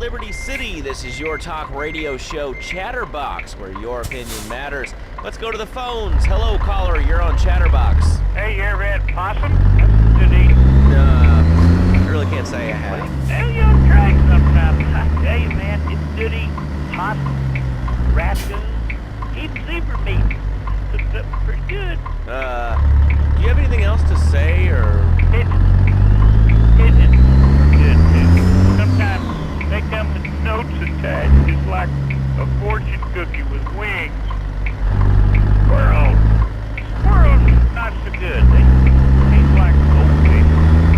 Liberty City. This is your talk radio show, Chatterbox, where your opinion matters. Let's go to the phones. Hello, caller. You're on Chatterbox. Hey, you ever had possum? That's good eating. I really can't say I have. Well, you ought to try it sometime. I tell you, man, it's good eating. Possum, raccoons, even zebra meat. It's pretty good. Do you have anything else to say, or? Pigeons are good, too. Sometimes they come with notes attached, just like a fortune cookie with wings. Squirrels not so good. They taste like goldfish.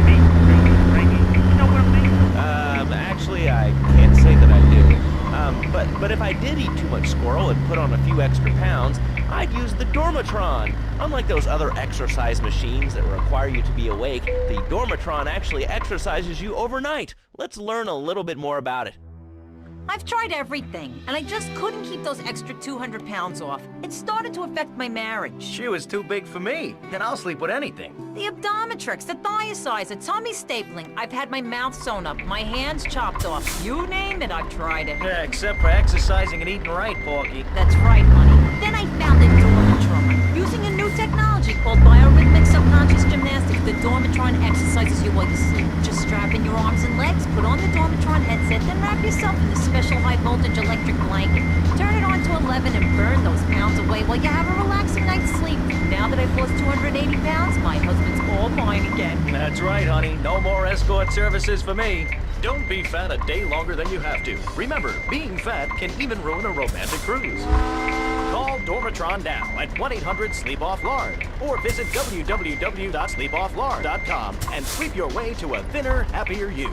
Meat really stringy. You know what I mean? Actually, I can't say that I do. But if I did eat too much squirrel and put on a few extra pounds, I'd use the Dormatron. Unlike those other exercise machines that require you to be awake, the Dormatron actually exercises you overnight. Let's learn a little bit more about it. I've tried everything, and I just couldn't keep those extra 200 pounds off. It started to affect my marriage. She was too big for me, and I'll sleep with anything. The Abdometrix, the Thiazides, the tummy stapling. I've had my mouth sewn up, my hands chopped off. You name it, I've tried it. Yeah, except for exercising and eating right, Porky. That's right, honey. Then I found the Dormatron. Using a new technology called biorhythmic subconscious gymnastics, the Dormatron exercises you while you sleep. Just strap in your arms and legs, put on the Dormatron headset, then wrap yourself in the special high-voltage electric blanket. Turn it on to 11 and burn those pounds away while you have a relaxing night's sleep. Now that I've lost 280 pounds, my husband's all mine again. That's right, honey. No more escort services for me. Don't be fat a day longer than you have to. Remember, being fat can even ruin a romantic cruise. Call Dormatron now at 1-800-SLEEP-OFF-LARD or visit www.sleepofflard.com and sleep your way to a thinner, happier you.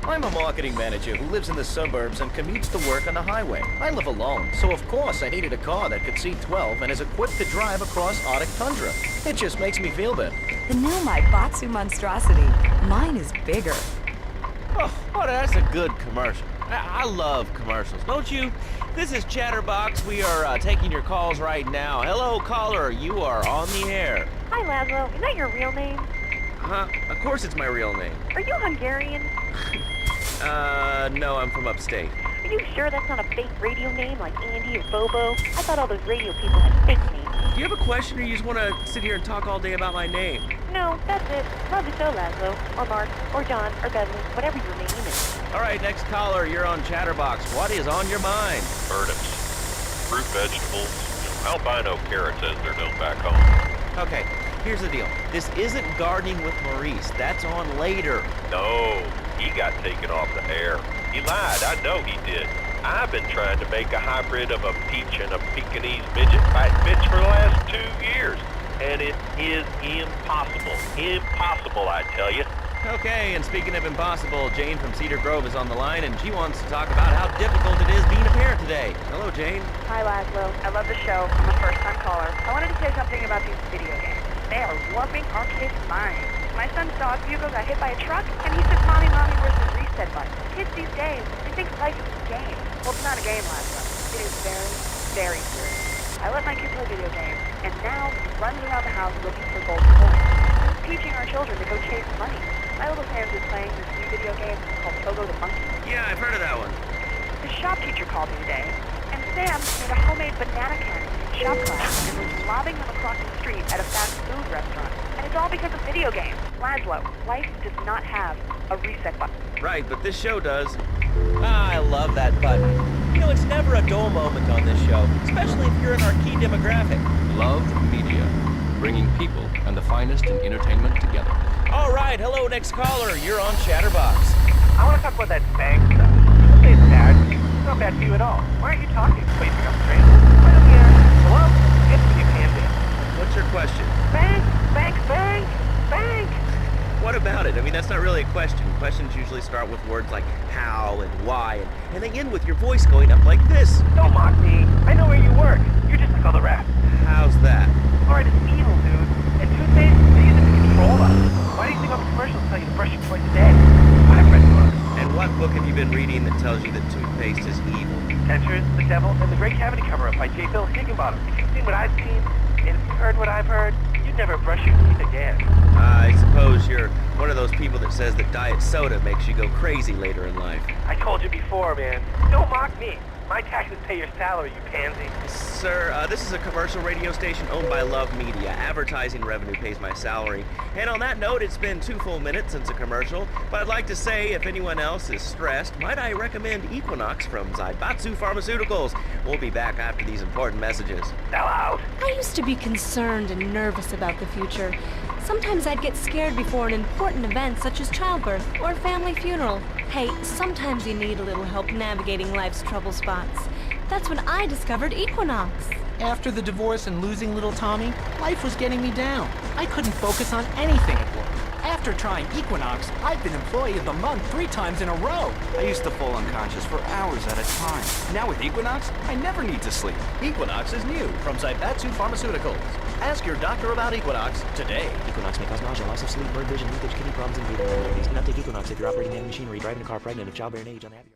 I'm a marketing manager who lives in the suburbs and commutes to work on the highway. I live alone, so of course I needed a car that could seat 12 and is equipped to drive across Arctic tundra. It just makes me feel better. The new Maibatsu monstrosity. Mine is bigger. Oh, that's a good commercial. I love commercials, don't you? This is Chatterbox. We are taking your calls right now. Hello, caller. You are on the air. Hi, Laszlo. Is that your real name? Huh? Of course it's my real name. Are you Hungarian? No, I'm from upstate. Are you sure that's not a fake radio name like Andy or Bobo? I thought all those radio people had fake names. Do you have a question, or you just want to sit here and talk all day about my name? No, that's it. Love the show, Laszlo. Or Mark, or John, or Beverly, whatever your name is. All right, next caller. You're on Chatterbox. What is on your mind? Turnips, fruit vegetables, albino carrots as they're known back home. Okay, here's the deal. This isn't Gardening with Maurice. That's on later. No, he got taken off the air. He lied, I know he did. I've been trying to make a hybrid of a peach and a Pekingese midget fight bitch for the last 2 years. And it is impossible. Impossible, I tell you. Okay, and speaking of impossible, Jane from Cedar Grove is on the line, and she wants to talk about how difficult it is being a parent today. Hello, Jane. Hi, Laszlo. I love the show. I'm a first-time caller. I wanted to say something about these video games. They are warping our kids' minds. My son's dog, Hugo, got hit by a truck, and he says, Mommy, where's the reset button? Kids these days, they think life is a game. Well, it's not a game, Laszlo. It is very, very serious. I let my kid play video games, and now he runs around the house looking for gold coins. Teaching our children to go chase money. My little Sam's is playing this new video game called Togo the Monkey. Yeah, I've heard of that one. The shop teacher called me today, and Sam made a homemade banana cannon in shop class and was lobbing them across the street at a fast food restaurant. And it's all because of video games. Laszlo, life does not have a reset button. Right, but this show does. I love that button. You know, it's never a dull moment on this show, especially if you're in our key demographic. Love Media, bringing people and the finest in entertainment together. All right, hello, next caller. You're on Chatterbox. I want to talk about that bang stuff. People say it's bad. It's not bad for you at all. Why aren't you talking? Wait, pick up straight. Right over here. Hello? Yes, you can be. What's your question? Bang! Bang! Bang! Bang! What about it? I mean, that's not really a question. Questions usually start with words like how and why, and they end with your voice going up like this. Don't mock me. I know where you work. You're just like all the rest. How's that? Fluoride is evil, dude. And toothpaste, they use it to control us. Why do you think all the commercials tell you to brush your teeth a day? I've read books. And what book have you been reading that tells you that toothpaste is evil? Dentures, the Devil, and the Great Cavity Cover-Up by J. Phil Higginbottom. If you've seen what I've seen, and if you've heard what I've heard, you You never brush your teeth again. I suppose you're one of those people that says that diet soda makes you go crazy later in life. I told you before, man. Don't mock me. My taxes pay your salary, you pansy. Sir, this is a commercial radio station owned by Love Media. Advertising revenue pays my salary. And on that note, it's been 2 full minutes since a commercial, but I'd like to say if anyone else is stressed, might I recommend Equinox from Zaibatsu Pharmaceuticals. We'll be back after these important messages. Now out. I used to be concerned and nervous about the future. Sometimes I'd get scared before an important event such as childbirth or a family funeral. Hey, sometimes you need a little help navigating life's trouble spots. That's when I discovered Equinox. After the divorce and losing little Tommy, life was getting me down. I couldn't focus on anything at work. After trying Equinox, I've been Employee of the Month 3 times in a row. I used to fall unconscious for hours at a time. Now with Equinox, I never need to sleep. Equinox is new from Zaibatsu Pharmaceuticals. Ask your doctor about Equinox today. Equinox may cause nausea, loss of sleep, blurred vision, leakage, kidney problems, and breathing difficulties. Do not take Equinox if you're operating heavy machinery, driving a car, pregnant, of childbearing age, unhappy.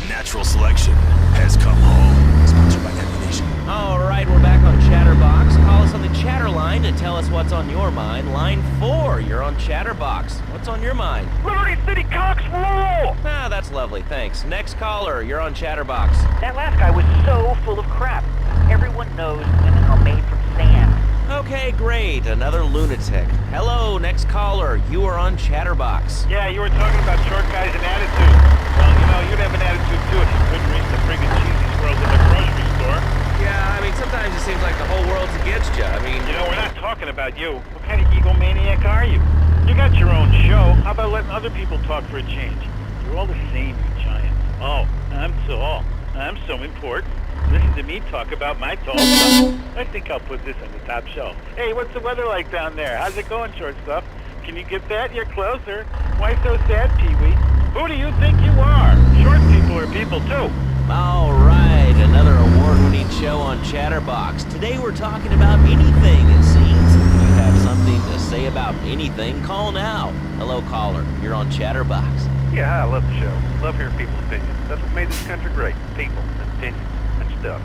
Natural selection has come home. Sponsored by Ammunition. All right, we're back on Chatterbox. Call us on the chatter line to tell us what's on your mind. Line 4, you're on Chatterbox. What's on your mind? Liberty City cocks rule! Ah, that's lovely, thanks. Next caller, you're on Chatterbox. That last guy was so full of crap. Everyone knows women are made from sand. Okay, great. Another lunatic. Hello, next caller. You are on Chatterbox. Yeah, you were talking about short guys and attitude. Well, you know, you'd have an attitude too if you couldn't reach the friggin' cheesy swirls at the grocery store. Yeah, I mean, sometimes it seems like the whole world's against you. I mean... You know, we're not talking about you. What kind of egomaniac are you? You got your own show. How about letting other people talk for a change? You're all the same, you giants. Oh, I'm tall. I'm so important. Listen to me talk about my tall stuff. I think I'll put this on the top shelf. Hey, what's the weather like down there? How's it going, short stuff? Can you get that? You're closer. Why so sad, Pee-wee? Who do you think you are? Short people are people, too. All right, another award-winning show on Chatterbox. Today we're talking about anything, it seems. If you have something to say about anything, call now. Hello, caller. You're on Chatterbox. Yeah, I love the show. Love hearing people's opinions. That's what made this country great. People and opinions and stuff.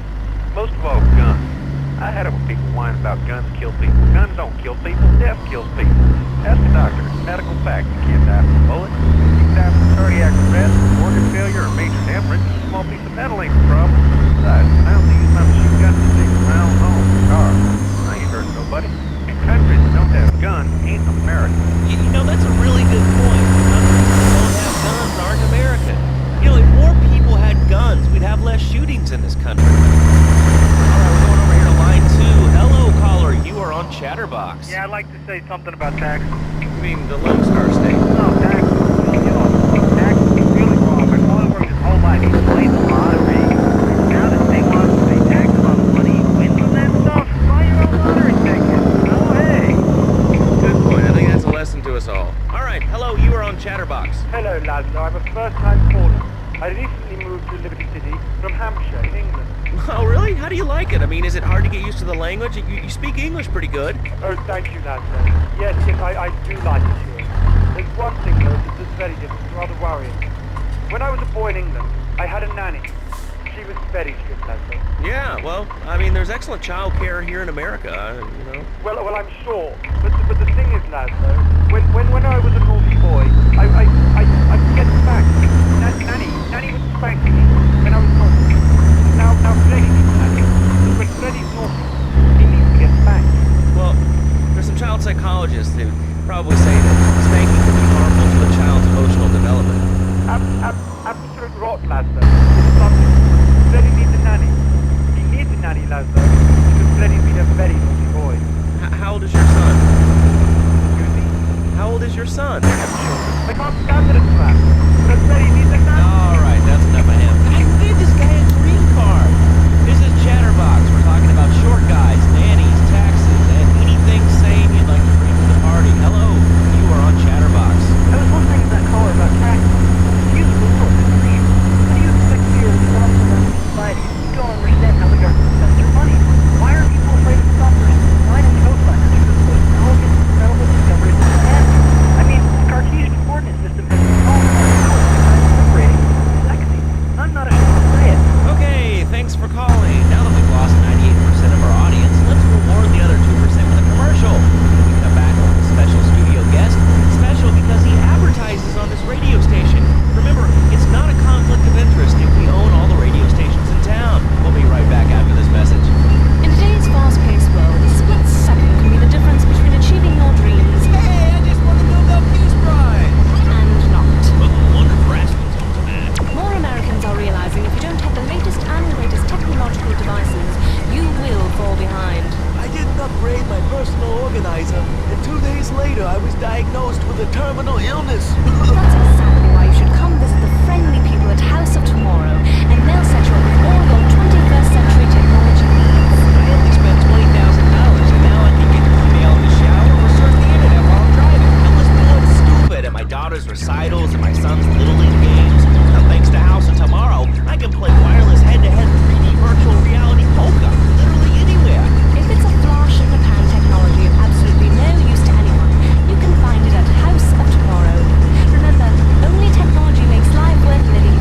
Most of all, guns. I had it when people whine about guns kill people. Guns don't kill people. Death kills people. Ask a doctor. It's a medical fact. You can't die from a bullet. You can die from cardiac arrest, organ failure, or major hemorrhage. A small piece of metal ain't the problem. Besides, I only use my machine gun to take around home in the car. I ain't hurting nobody. And countries that don't have guns ain't America. You know, that's a really good point. Countries that don't have guns aren't American. You know, if more people had guns, we'd have less shootings in this country. All right, we're going over here to line 2. Hello, caller. You are on Chatterbox. Yeah, I'd like to say something about taxes. You mean the Lone Star State? No, taxes. You know, taxes is really wrong. My father worked his whole life. He played the lottery. Now that they want to pay taxes on the money he wins from that stuff, buy your own lottery ticket. Oh, hey. Good point. I think that's a lesson to us all. All right, hello. You are on Chatterbox. Hello, Laszlo. I'm a first-time caller. I recently moved to Liberty City from Hampshire in England. Oh, really? How do you like it? I mean, is it hard to get used to the language? You speak English pretty good. Oh, thank you, Laszlo. Yes, I do like it here. There's one thing, though, that's very different, rather worrying. When I was a boy in England, I had a nanny. She was very strict, Laszlo. Yeah, well, I mean, there's excellent child care here in America, you know. Well, I'm sure. But the thing is, Laszlo, when I was a naughty boy, I'd get spanked. Nanny would spank me when I was naughty. Now Freddy needs nanny. When Freddy's naughty, he needs to get spanked. Well, there's some child psychologists who probably say that spanking can be harmful to a child's emotional development. Absolute rot, Laszlo. It's something. Freddy needs a nanny. He needs a nanny, Laszlo, because Freddy's been a very naughty boy. How old is your son? old is your son? I can't stand it in class. But say he needs a All right, that's enough of him. I can get this guy a green card. This is Chatterbox. We're talking about short guys, nannies, taxes, and anything sane you'd like to bring to the party. Hello, you are on Chatterbox. I was listening to that caller about taxes. Excuse the Lord, please. How do you expect to be a responsible member of society if you don't understand how the government spends your money? Why are people afraid of stoppers, signing co-signers for the most elegant, incredible discoveries of humanity? I mean, the Cartesian coordinate system has been all separating. Sexy. I'm not ashamed to say it. Okay, thanks for calling. Now that we've lost 98% of our audience, let's reward the other 2% with a commercial. We come back with a special studio guest. Special because he advertises on this radio station. Remember, it's not a conflict of interest if we own all the radio stations in town. We'll be right back after this message. In today's fast-paced world, a split second can be the difference between achieving your dreams Hey, I just won the Nobel Peace Prize! and not. Well, I wonder if Rascals owns a man. More Americans are realizing if you don't have the latest and greatest technological devices, you will fall behind. I didn't upgrade my personal organizer, and 2 days later I was diagnosed with a terminal illness. That's exactly why you should come visit the friendly people at House of Tomorrow, and they'll set you up with all your 21st century technology needs. I only spent $20,000, and now I can get email in the shower or surf the internet while I'm driving. I listen to what's stupid at my daughter's recitals and my son's Little League games. Now, thanks to House of Tomorrow, I can play wireless head-to-head 3D virtual reality poker literally anywhere. If it's a flash in the pan technology of absolutely no use to anyone, you can find it at House of Tomorrow. Remember, only technology makes life worth living.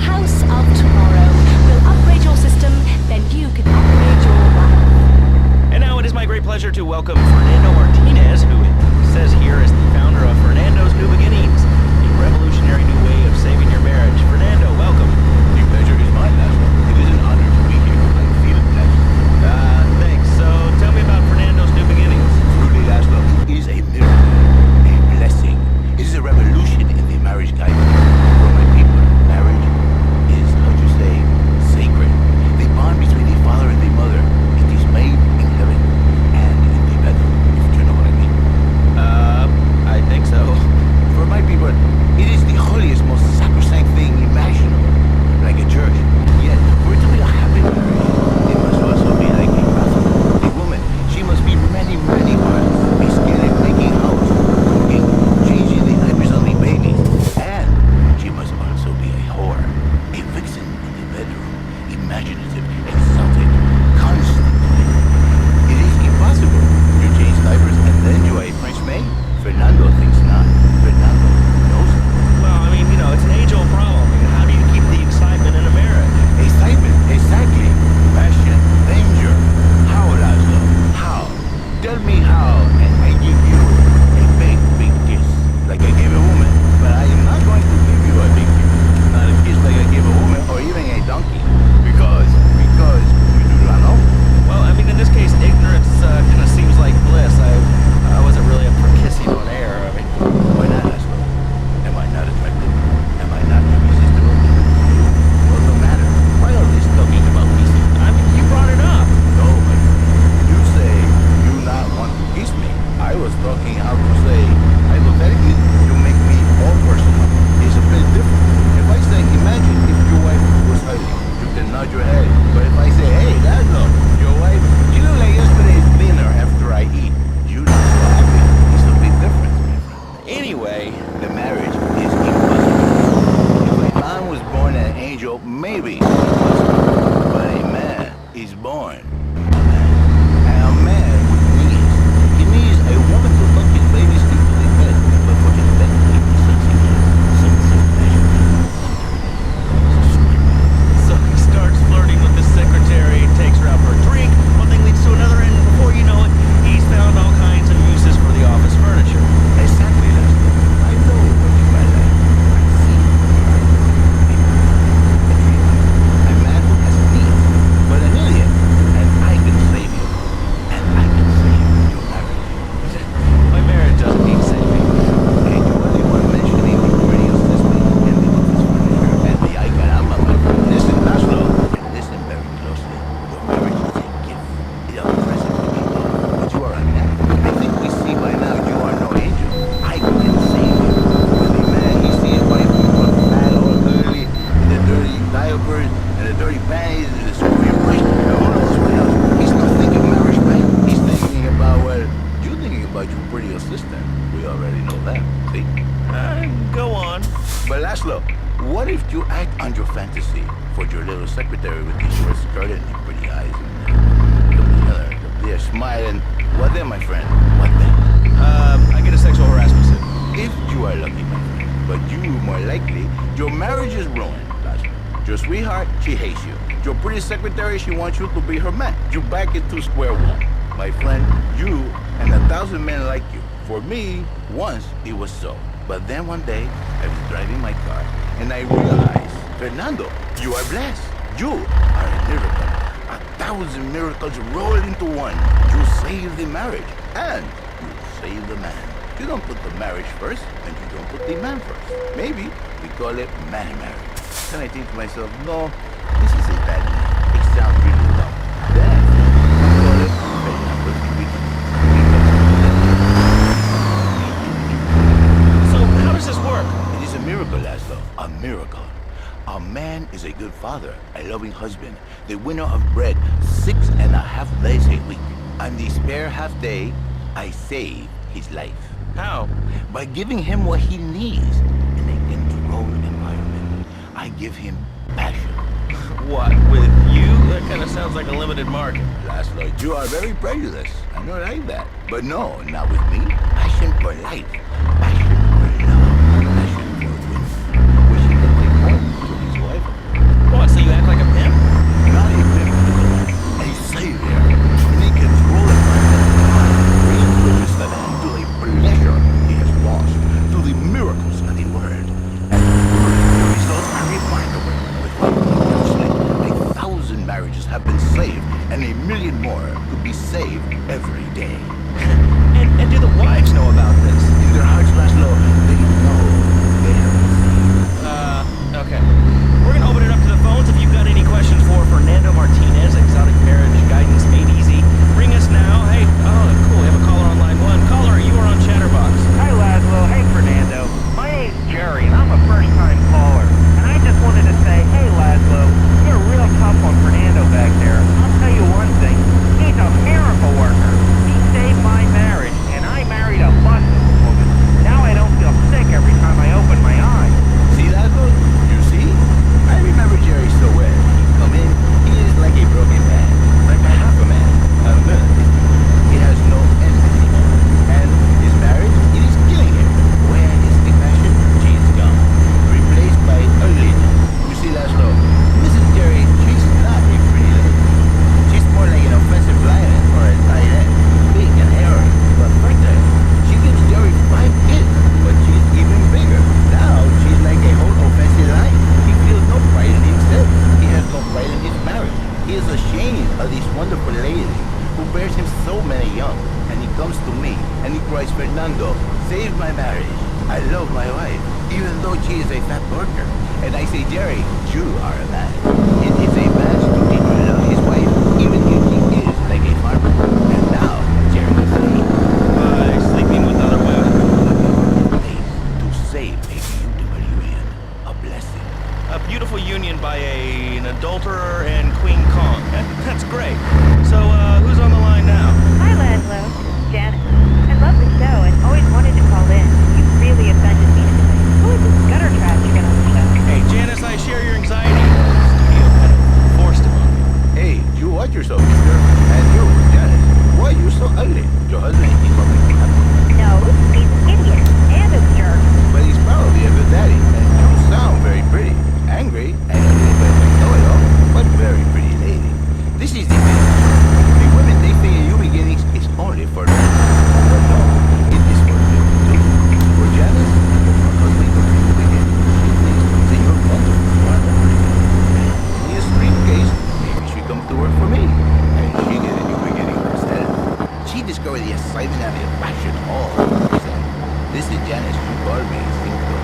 House of Tomorrow will upgrade your system, then you can upgrade your life. And now it is my great pleasure to welcome Fernando Martinez, who it says here is the founder of Fernando's New Beginnings, a revolutionary new way of saving your marriage. Fernando, welcome. The pleasure is mine, Laszlo. It is an honor to be here. I feel blessed. Thanks. So tell me about Fernando's New Beginnings. Truly, Laszlo, it is a miracle, a blessing. It is a revolution in the marriage guidance. For my people, marriage is, how to say, sacred. The bond between the father and the mother. It is made in heaven and in the bedroom. If secretary with the short skirt and the pretty eyes and they're smiling. What then, my friend? What then? I get a sexual harassment suit. If you are lucky, my friend. But you, more likely, your marriage is ruined, Laszlo. Your sweetheart, she hates you. Your pretty secretary, she wants you to be her man. You back into square one. My friend, you and 1,000 men like you. For me, once it was so. But then one day, I was driving my car, and I realized, Fernando, you are blessed. You are a miracle. 1,000 miracles roll into one. You save the marriage, and you save the man. You don't put the marriage first, and you don't put the man first. Maybe we call it man marriage. Then I think to myself, no, this is a bad name. It sounds really dumb. Then we call it Fernando's weekend. So how does this work? It is a miracle, Laszlo. A miracle. A man is a good father, a loving husband, the winner of bread 6.5 days a week. On the spare half day, I save his life. How? By giving him what he needs in a controlled environment. I give him passion. What, with you? That kind of sounds like a limited market. Laszlo, you are very prejudiced. I don't like that. But no, not with me. Passion for life. Passion for love. Passion for women. Which he can take home to his wife. What, so you act like a pimp? Not a pimp, a savior. In a controlled environment. Bring Louis to the pleasure he has lost, to the miracles of the world. And the results are remarkable. With one counseling, 1,000 marriages have been saved, and 1 million more could be saved every day. And do the wives know about this? In their hearts, Laszlo, they know they have been saved. Okay. We're gonna open it up to the phones. If you've got any questions for Fernando Martinez, Exotic Marriage Guidance Made Easy, ring us now. Hey, oh, cool, we have a caller on line 1. Caller, you are on Chatterbox. Hi, Laszlo. Hey, Fernando. My name's Jerry, and I'm a first-time caller. And I just wanted to say, hey, Laszlo, you're real tough on Fernando back there. I'll tell you one thing. He's a miracle worker. He saved my marriage, and I married a busted woman. Now I don't feel sick every time I open my eyes. See, Laszlo? You see? I remember Jerry so well. He come in, he is like a broken man. Like a half a man. A man. He has no end anymore. And his marriage, it is killing him. Where is the passion? She is gone. Replaced by a lady. You see, Laszlo, Mrs. Jerry, she's not a pretty lady. She's more like an offensive lion or a tight end. Big and hairy. But right there, she gives Jerry 5 kids. But she's even bigger. Now, she's like a whole offensive lion. He feels no pride in himself. He has no pride in his marriage. He is ashamed of this wonderful lady who bears him so many young. And he comes to me and he cries, Fernando, save my marriage. I love my wife, even though she is a fat worker. And I say, Jerry, you are a man. It is a man's duty to love his wife, even if he is like a farmer. And now, Jerry is saying, By sleeping with other women. to save a beautiful union, a blessing. A beautiful union by an adulterer and Queen Kong. That's great. So, who's on the line now? Hi, Laszlo. Janet. I love the show and always wanted to call in. You really offended me today. Who is this gutter trash you got on the show? Hey, Janice, I share your anxiety. Studio kind of forced him on me. Hey, you watch yourself, mister. And you, Janice, why are you so ugly? Your husband, he's probably happy. No, he's an idiot and a jerk. But he's probably a good daddy. And you sound very pretty. Angry, and a little bit loyal, but very pretty lady. This is the thing. The women, they think you beginnings is only for them. But no, it is for them too. For Janice, her husband will be the beginning. See your wonderful partner. In this dream case, maybe she come to work for me. And she get a new beginning herself. She discovered the excitement and the passion all over herself. This is Janice. She called me simple.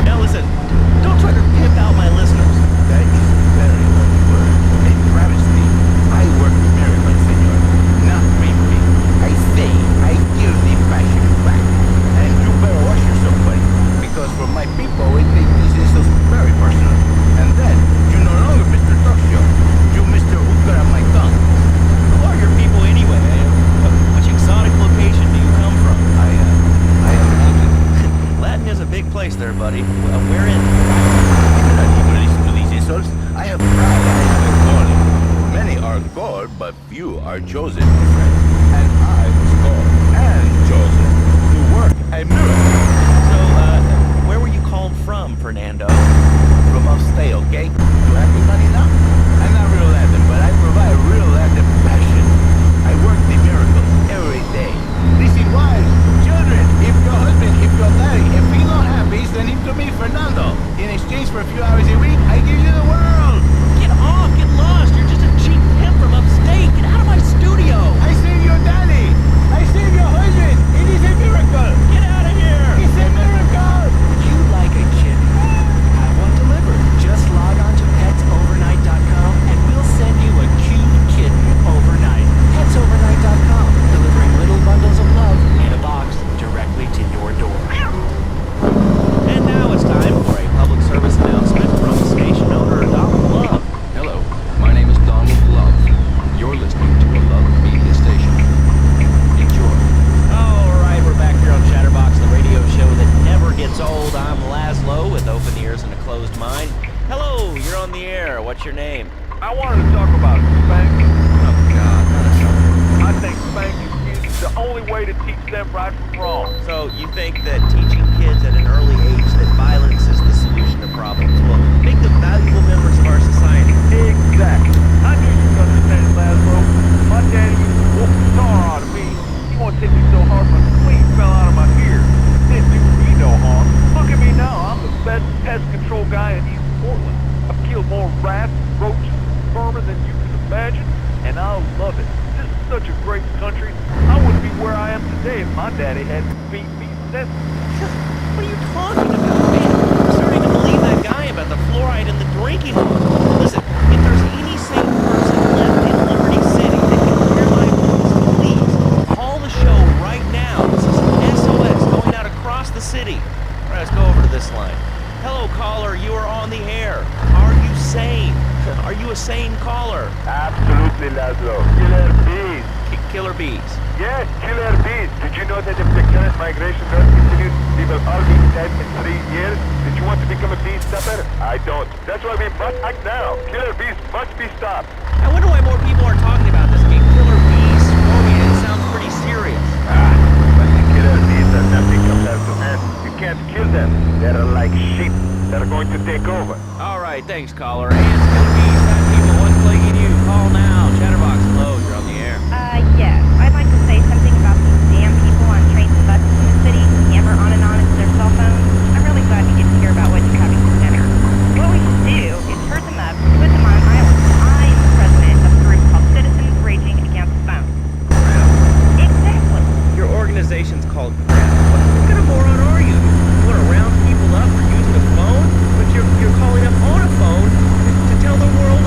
Now listen, don't try to pimp out my listeners. That is very one word. A travesty. I work miracles, senor. Not briefly. I say, I give the passion back. And you better watch yourself, buddy. Because for my people, we take these insults very personal. And then, you're no longer Mr. Talk Show. You're Mr. Hookah on my tongue. Who are your people anyway? Which exotic location do you come from? You are chosen, my friend. And I was called and chosen to work a miracle. So, where were you called from, Fernando? From upstate, okay? You have me money now? I'm not real Latin, but I provide real Latin passion. I work the miracles every day. Listen, wives, children, if your husband, if your daddy, if he's not happy, send him to me, Fernando. In exchange for a few hours a week, I give you the world. Get off! Get lost! You're just a cheap pimp from upstate! Get out of my studio! I save your daddy! I save your husband! It is a miracle! Get out of here! It's a miracle! You like a kitten? Have one delivered. Just log on to petsovernight.com and we'll send you a cute kitten overnight. Petsovernight.com, delivering little bundles of love in a box directly to your door. And now it's time for a public service announcement from station owner Donald Love. Hello, my name is Donald Love. You're listening to a Love Media station. Enjoy. All right, we're back here on Chatterbox, the radio show that never gets old. I'm Laszlo with open ears and a closed mind. Hello, you're on the air. What's your name? I wanted to talk about spanking. Oh, God, not enough. I think spanking is the only way to teach them right from wrong. So you think that teaching kids at an early age that violence is the solution to problems will make them valuable members of our society? Exactly. I knew you could understand, Laszlo. My daddy used to whoop the star out of me. He wanted to hit me so hard my spleen fell out of my ear. Didn't do me no harm. Look at me now. I'm the best pest control guy in East Portland. I've killed more rats, roaches, and vermin than you can imagine, and I love it. This is such a great country. I wouldn't be where I am today if my daddy hadn't beat me senseless. What are you talking about, man? I'm starting to believe that guy about the fluoride in the drinking water. Listen, if there's any sane person left in Liberty City that can hear my voice, please call the show right now. This is SOS going out across the city. All right, let's go over to this line. Hello, caller. You are on the air. Are you sane? Are you a sane caller? Absolutely, Laszlo. Killer bees. Killer bees. Yes, killer bees. Did you know that if the current migration rate continues, we will all be dead in 3 years? Did you want to become a bee stopper? I don't. That's why we must act now. Killer bees must be stopped. I wonder why more people are talking about this game. Killer bees. Oh, yeah, it sounds pretty serious. But the killer bees are nothing compared to ants. You can't kill them. They're like sheep. They're going to take over. All right, thanks, caller. Ants, killer bees, bad people, what's plaguing you? Call now. Chatterbox, hello, you're on the air. Yes. I'd like to say something about these damn people on trains and buses in the city who yammer on and on into their cell phones. I'm really glad we get to hear about what you're having for dinner. What we should do is herd them up and put them on an island. I am the president of a group called Citizens Raging Against Phones. Exactly. Your organization's called GRAP. What kind of moron are you? You want to round people up for using a phone? But you're calling up on a phone to tell the world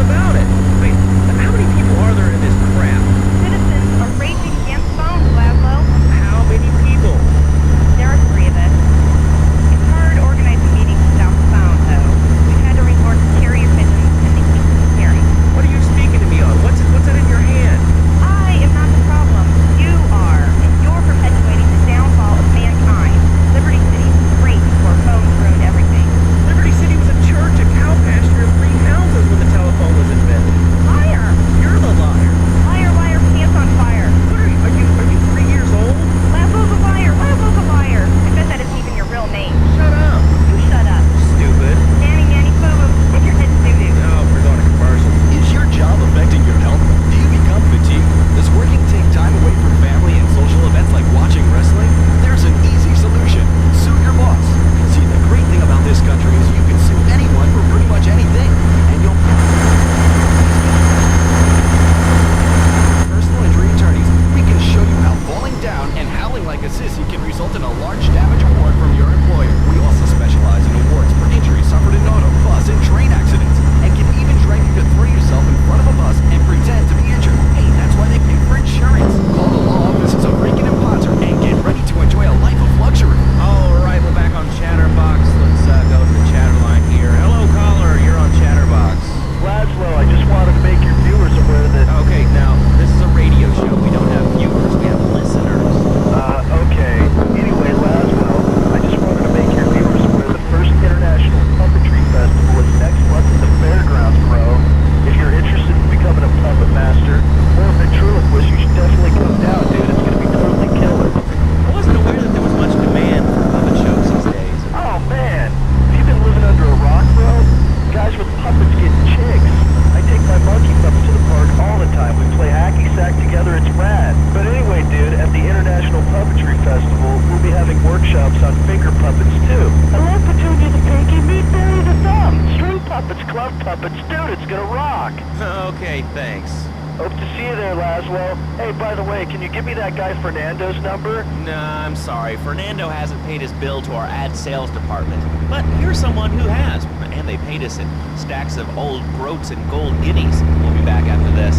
Okay, thanks. Hope to see you there, Laszlo. Hey, by the way, can you give me that guy Fernando's number? Nah, I'm sorry. Fernando hasn't paid his bill to our ad sales department. But here's someone who has, and they paid us in stacks of old groats and gold guineas. We'll be back after this.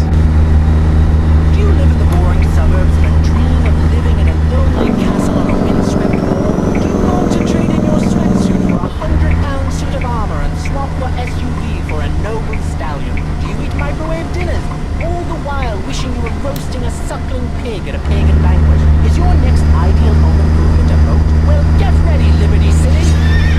Do you live in the boring suburbs and dream of living in a lonely castle on a windswept moor? Do you long to trade in your sweatsuit for a 100-pound suit of armor and swap your SUV for a noble stallion? Do you eat microwave dinners, all the while wishing you were roasting a suckling pig at a pagan banquet? Is your next ideal home improvement a boat? Well, get ready, Liberty City!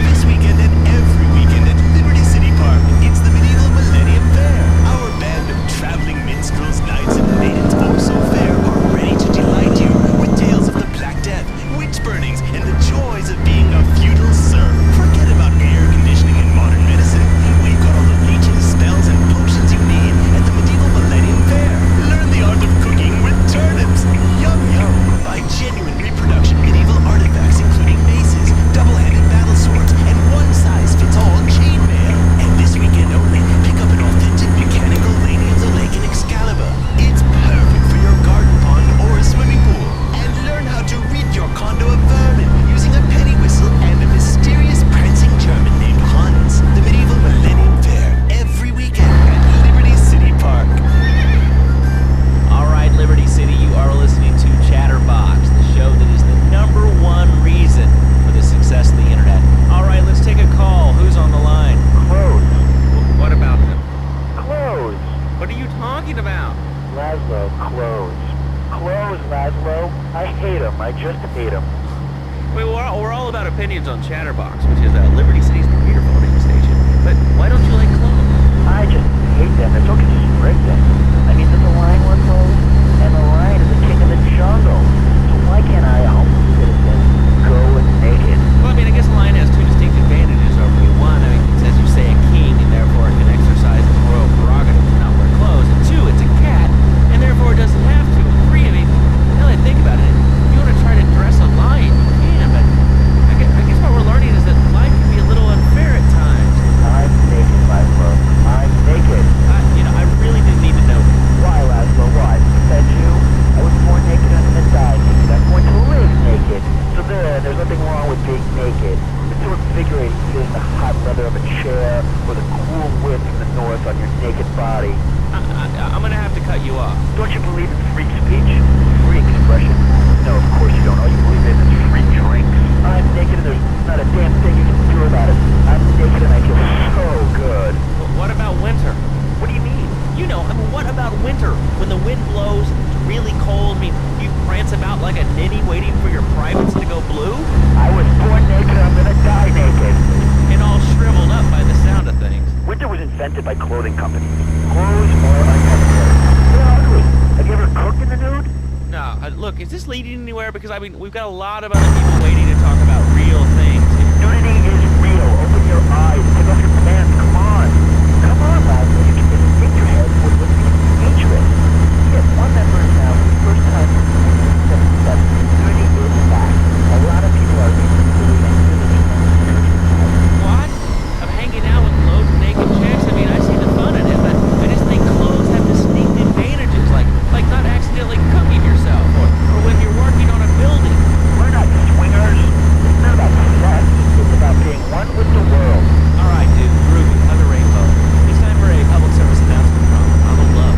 This weekend and every weekend at Liberty City Park, it's the Medieval Millennium Fair. Our band of traveling minstrels, knights, and maidens oh so fair are ready to delight you with tales of the Black Death, witch burnings, and the joys of being a feudal serf. Forget about air conditioning and modern medicine. We've got all the leeches, spells, and potions you need at the Medieval Millennium Fair. Learn the art of cooking with turnips. Yum yum. Buy genuine reproduction medieval artifacts including maces, double-handed battle swords, and one-size-fits-all chainmail. And this weekend only, pick up an authentic mechanical Lady of the Lake in Excalibur. It's perfect for your garden pond or a swimming pool. And learn how to rid your condo of vermin using a penny whistle and a mysterious prancing German named Hans. The Medieval Millennium Fair, every weekend at Liberty City Park. All right, Liberty City, you are listening to Chatterbox, the show that is the #1 reason for the success of the internet. All right, let's take a call. Who's on the line? Clothes. What about them? Clothes. What are you talking about? Laszlo, clothes. Clothes, Laszlo. I hate them. I just hate them. Wait, we're all about opinions on Chatterbox, which is Liberty City's premier voting station. But why don't you like clothes? I just hate them. They're so constricting. I mean, there's a lion with clothes, and the lion is the king of the jungle. So why can't I, a humble citizen, go naked? Well, I mean, I guess a lion has two distinct advantages over you. One, I mean, it's, as you say, a king, and therefore it can exercise its royal prerogative to not wear clothes. And two, it's a cat, and therefore it doesn't have to. And three, I mean, now that I think about it, if you want to try to dress a lion, you can, but I guess what we're learning is that life can be a little unfair at times. I'm naked, Laszlo. I'm naked. I really didn't need to know that. Why, Laszlo? Why? Said you? I was born naked and I'm gonna die naked. I'm going to live naked. So there's nothing wrong with being naked. It's so invigorating sitting in the hot leather of a chair or the cool wind from the north on your naked body. I'm gonna have to cut you off. Don't you believe in free speech? Free expression? No, of course you don't. All you believe in is free drinks. I'm naked and there's not a damn thing you can do about it. I'm naked and I feel so good. What about winter? What do you mean? You know, I mean, what about winter? When the wind blows, it's really cold, I mean, you prance about like a ninny waiting for your privates to go blue? I was born naked and I'm gonna die naked. And all shriveled up by the sound of things. Winter was invented by clothing companies. Clothes are unnecessary. They're ugly. Have you ever cooked in the nude? No, look, is this leading anywhere? Because, I mean, we've got a lot of other people waiting to talk about real things. Nudity is real. Open your eyes. Take off your pants. Come on. Come on, lads. You can just stick your head with dangerous. Yes, one member is now for the first time since 1977. Nudity is back. A lot of people are believing nudity. What? I'm hanging out with loads of naked chicks? I mean, I see the fun in it, but I just think clothes have distinct advantages, like not accidentally cooking yourself, or when you're working on a building. We're not swingers. It's not about sex. It's about being one with the world. All right, dude, groovy, hug a rainbow. It's time for a public service announcement from Donald Love.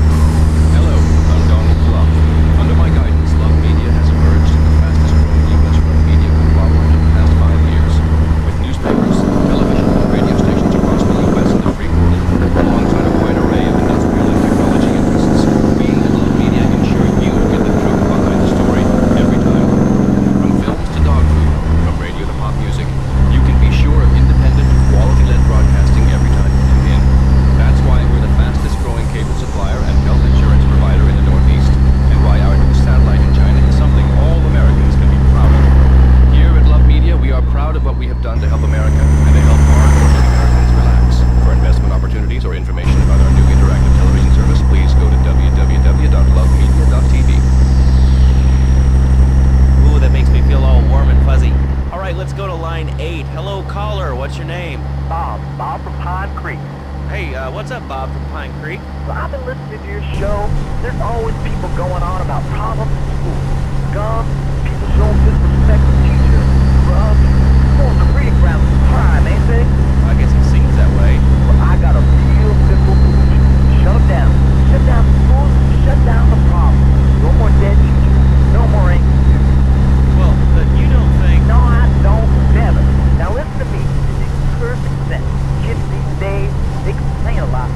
Hello, I'm Donald Love. Under my guidance, Love Media has emerged as the fastest growing U.S. web media conglomerate in the past 5 years. With newspapers, television, and radio stations across the U.S. and the free world, alongside a wide array of industrial and technology interests, we at Love Media ensure you get the truth behind the story every time. From films to dog food, from radio to pop music, you can be sure of independent, quality-led broadcasting every time you tune in. That's why we're the fastest growing cable supplier and health insurance provider in the Northeast, and why our new satellite in China is something all Americans can be proud of. Here at Love Media, we are proud of what we have done to help America and to help hard-working Americans relax. For investment opportunities or information about our new interactive television service, please go to www.lovemedia.tv. Ooh, that makes me feel all warm and fuzzy. All right, let's go to line 8. Hello, caller. What's your name? Bob from Pine Creek. Hey, what's up, Bob from Pine Creek? Well, I've been listening listening to your show, there's always people going on about problems in school. Guns, people showing disrespect to teachers, drugs. Well, the breeding grounds of crime, ain't they? I guess it seems that way. Well, I got a real simple solution. Shut them down. Shut down the schools, shut down the problem. No more dead teachers, no more angry students. Well, but you don't think... No, I don't, never. Now listen to me. This is perfect sense. Kids these days, they complain a lot.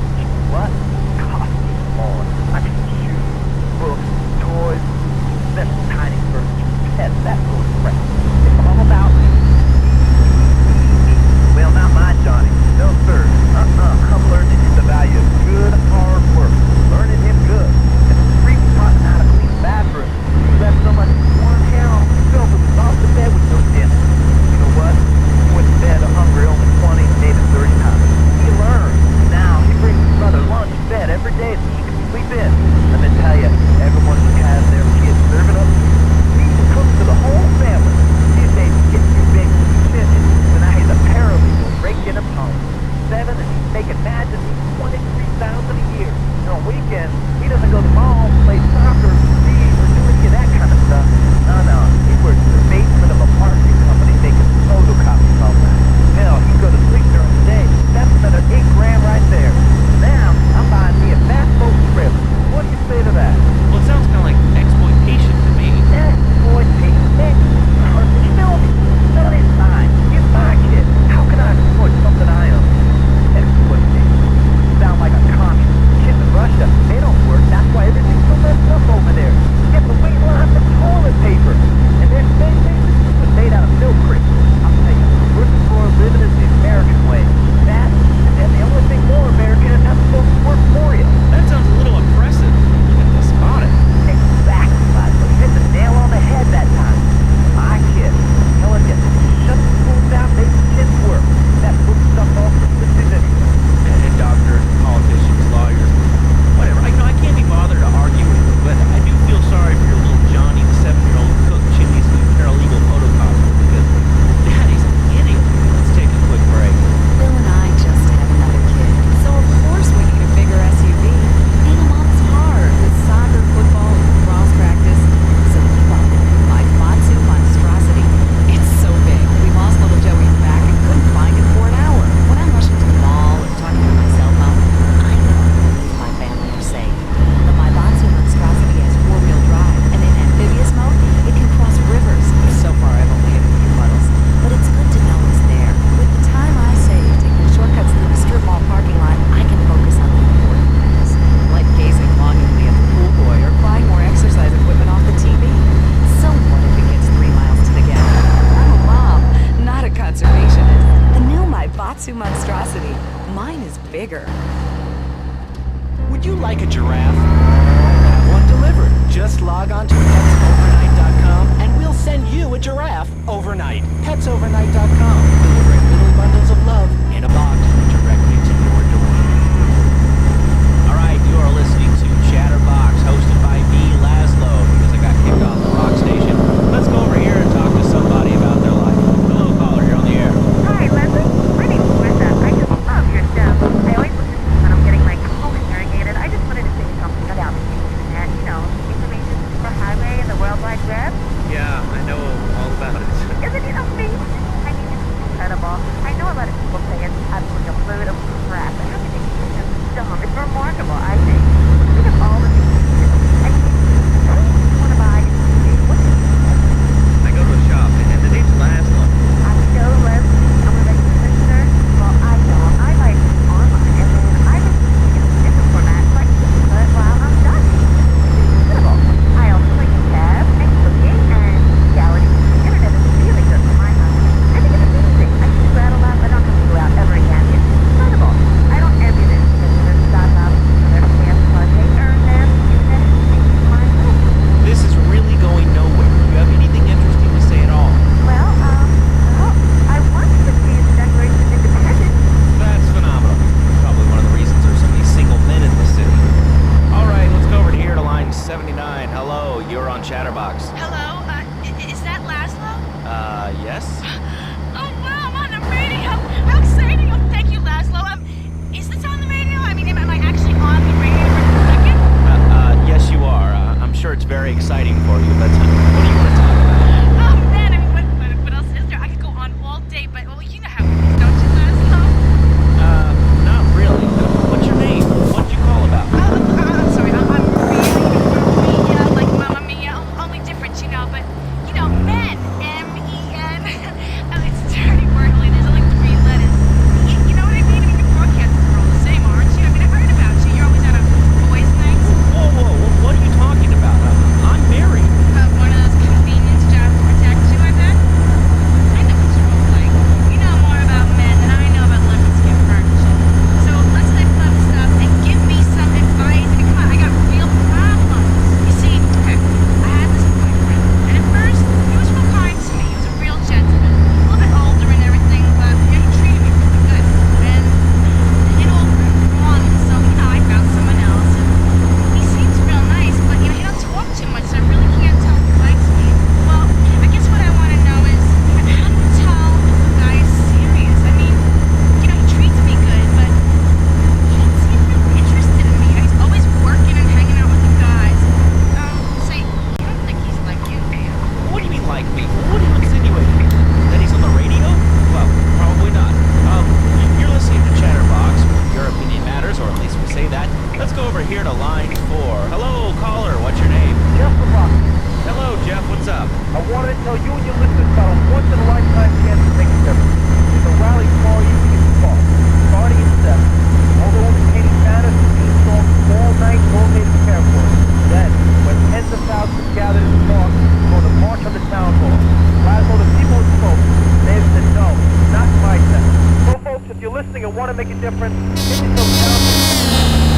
What? Costumes on. I mean, shoes, books, toys, special tiny furniture, pets, that sort of crap. It's all about me. Well, not mine, Johnny. No, sir. I'm learning him the value of good, hard work. Learning him good. And the street taught him how to clean bathrooms. He left so much warm hair on himself and was off the bed with no dinner. You know what? He went to bed hungry only 20, maybe 30 times. He learned. Now, he brings his mother lunch to bed every day so she can sleep in. Let me tell you, everyone who has their kids serving up feeds and cooks for the whole family. These days, he's getting too big for the kitchen, so now he's a paralegal raking up home. 7, and he's making imagine $23,000 a year. And on weekends, he doesn't go to the mall, play soccer, read, or do any of that kind of stuff. No, he works in the basement of a marketing company making photocopies all night. Hell, he go to sleep during the day. That's another $8,000 right there. Now, I'm buying me a fast boat trailer. What do you say to that? Well, it sounds kind of like exploitation to me. Exploitation? Hey, tell me. No, it's fine. You're my kid. How can I exploit something I own? Exploitation. Sound like a communist. Kids in Russia, they don't work. That's why everything's so messed up over there. Get the wait line for toilet paper. And their space station was made out of milk crates. I'll tell you, working for a living is the American way. That, and the only thing more American is having folks work for you. That sounds a little oppressive. And despotic. Exactly, bud. You hit the nail on the head that time. My kid, telling you, shut the schools down, make the kids work. That puts stuff off for sisters anyway. And doctors, politicians, lawyers, whatever. I can't be bothered to argue with you, but I do feel sorry for your little Johnny, the 7-year-old cook chimney sweep paralegal photocopier, because Daddy's an idiot. Let's take a quick break. Bill and I just had another kid, so of course we need a bigger SUV. Being a mom's hard with soccer, football, and cross practice. So we bought my Batsu monstrosity. It's so big, we lost little Joey back and couldn't find it for an hour. When I'm rushing to the mall or talking on my cell phone, I know my family are safe. The My Batsu monstrosity has 4-wheel drive, and in amphibious mode, it can cross rivers. So far, I've only hit a few puddles, but it's good to know it's there. With the time I save taking shortcuts through the strip mall parking lot, I can focus on the important things, like gazing longingly at the pool boy or buying more exercise equipment off the TV. So what if it gets 3 miles to the gallon? I'm a mom, not a conservationist. The new My Batsu monstrosity. Mine is bigger. Would you like a giraffe? Have one delivered. Just log on to petsovernight.com and we'll send you a giraffe overnight. Petsovernight.com, delivering little bundles of love in a box directly to your door. All right, you are listening to Chatterbox, hosted by me, Laszlo, because I got kicked off the rock station. Let's go over here and talk to somebody about their life. Hello, caller, you're on the air. Hi, Leslie. My name's Brenda. I just love your show. I always listen to you when I'm getting my colon irrigated. I just wanted to say something about the internet. You know, information superhighway and the World Wide Web. Yeah, I know all about it. Isn't it amazing? I mean, it's incredible. I know a lot of people say it's absolutely to line 4. Hello, caller. What's your name? Jeff from Rocky. Hello, Jeff. What's up? I wanted to tell you and your listeners about a once-in-a-lifetime chance to make a difference. There's a rally tomorrow evening in Park, starting at 7. All the entertaining banners will be installed all night, all day to prepare for it. Then, when tens of thousands gather in the park, we're going to march on the town hall. Laszlo, the people have spoken. They've said no, not my town. So, folks, if you're listening and want to make a difference, get yourself down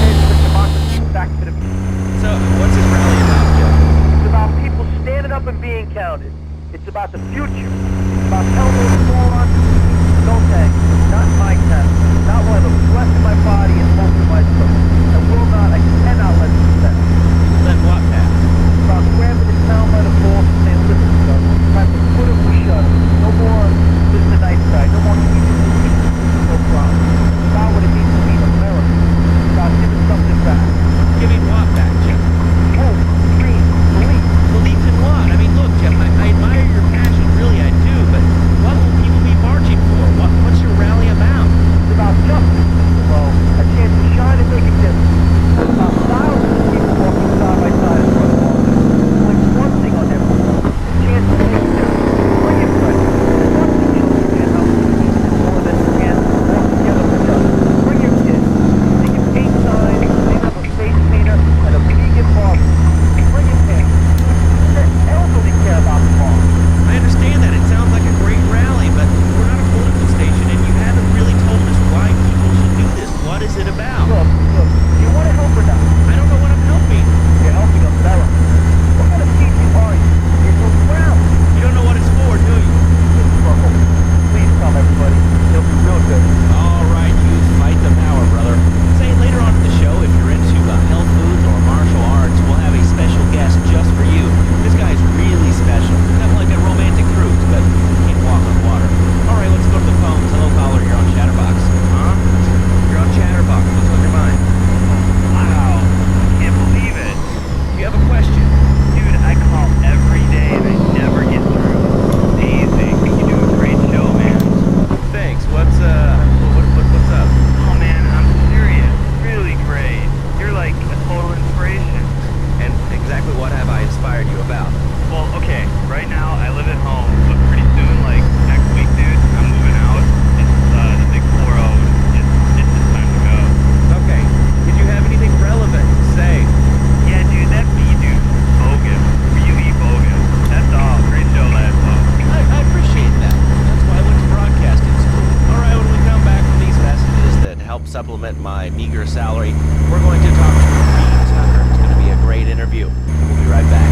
to the democracy back to the people. So, what's this rally about, Jeff? It's about people standing up and being counted. It's about the future. It's about telling those morons, no thanks, not my town. Not while I have a breath in my body and hope in my throat. I will not, I cannot let this pass. Let what pass? It's about grabbing the town by the balls and saying, listen, son, time to put him to shut him. No more just a nice guy. No more no problem. It's about what it means to be American. It's about giving something back. Giving what back, Jeff? Hope, dream, belief. Belief in what? I mean, look, Jeff, I admire your passion, really, I do, but what will people be marching for? What's your rally about? It's about justice, well, a chance to shine and make a difference. It's about thousands of people walking side by side in front of all this. Doing one thing on their own, a chance to make a difference. Bring your friends. Once the children understand how we need to more than we can work together for justice. Bring your kids. They can paint signs, hang up a face painter, and a vegan barber. Bring your parents. The elderly care about the farm. I understand that. It sounds like a great rally, but we're not a political station, and you haven't really told us why people should do this. What is it about? Look, do you want to help or not? I don't know what I'm helping. You're helping America. What kind of teaching are you? It's a ground. You don't know what it's for, do you? It's trouble. Please come, everybody. It'll be real good. All right, you fight the power, brother. Say, later on in the show, if you're into health foods or martial arts, we'll have a special guest just for you. This guy's really special. Kind of like a romantic cruise, but can't walk on water. All right, let's go to the phones. Hello, caller. You're on Chatterbox. Huh? You're on Chatterbox. What's on your mind? Wow. Can't believe it. You have a question? Dude, I call every day and I never get through. Amazing. You do a great show, man. Thanks. What's up? Oh, man, I'm serious. Really great. You're like a total inspiration. And exactly what have I inspired you about? Well, okay, right now I live at home, but pretty soon, like next week, dude, I'm moving out. It's the big 4-0. It's just time to go. Okay. Did you have anything relevant to say? Yeah, dude, that bee dude, bogus. Really bogus. That's all. Great show, Laszlo. I appreciate that. That's why I went to broadcasting school. All right, when we come back from these messages that help supplement my meager salary, we're going to talk to Reed Tucker. It's going to be a great interview. We'll be right back.